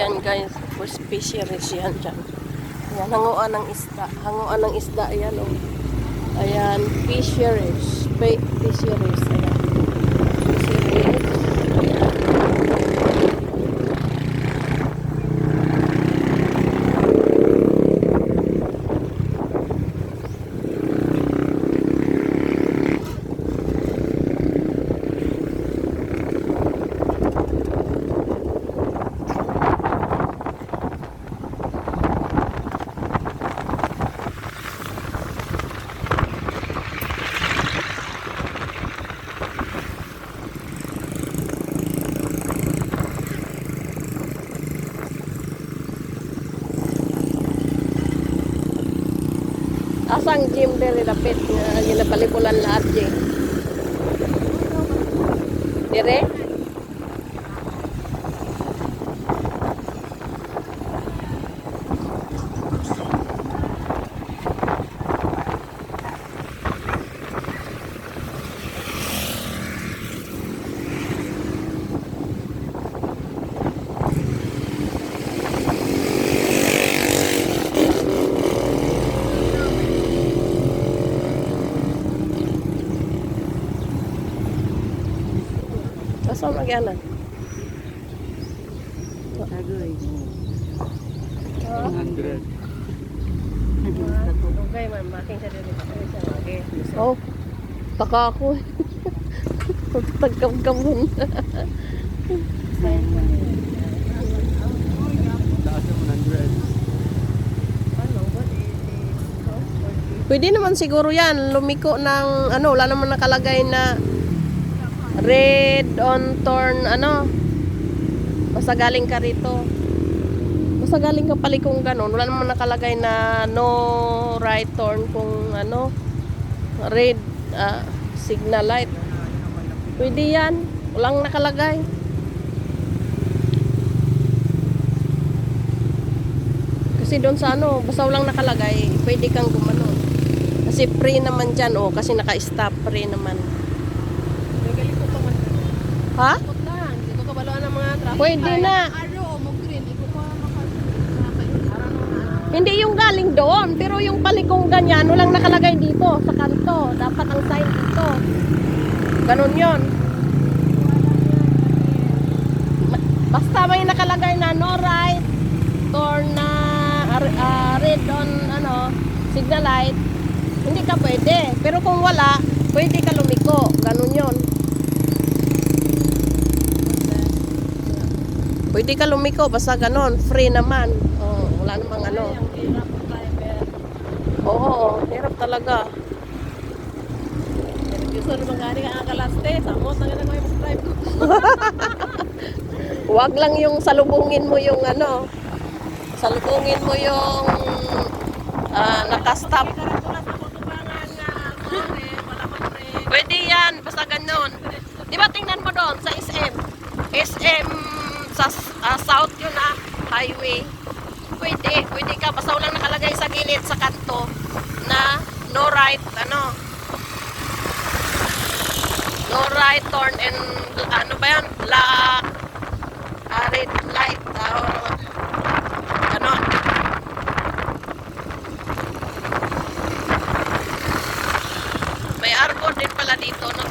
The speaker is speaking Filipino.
Ayan guys, fisheries yan dyan. Ayan, hanguan ng isda. Hanguan ng isda, ayan o. Ayan, fisheries. Fisheries, ayan. Fisheries. Asang gym diri dapit nga ginapalikulan lahat di. Dire? Asa magyanan? Agoy. 100. 100. Okay, making sa dili. Okay. Oh. Taka ako. Tagkam-kamon. Pwede naman siguro yan. Lumiko ng ano, wala naman nakalagay na red on torn ano. Basta galing ka rito. Basta galing ka pali kung ganon. Wala naman nakalagay na no right turn kung ano. Red signal light. Pwede yan. Walang nakalagay. Kasi doon sa ano, basta walang nakalagay, pwede kang gumano. Kasi free naman dyan, oh, kasi naka-stop, free naman. Ha? Dito ka baloan ng mga traffic. Pwede na. Hindi yung galing doon, pero yung palikong ganyan, walang nakalagay dito sa kanto. Dapat ang sign dito. Ganon yun. Basta may nakalagay na no right, turn na red on ano, signal light, hindi ka pwede. Pero kung wala, pwede ka lumiko. Ganon yun. Pwede ka lumiko, basta ganon. Free naman. Oh, wala namang ano. Oo, hirap talaga. Gusto naman gani ka nakalaste. Samot na ganang may drive ko. Huwag lang yung salubungin mo yung ano. Salubungin mo yung nakastop. Pwede yan, basta ganon. Di ba tingnan mo doon sa SM? SM sa south yun highway. Pwede ka, basta walang nakalagay sa gilid sa kanto na no right, ano, no right turn and ano ba yan? Black red light ano. May arbor din pala dito, no?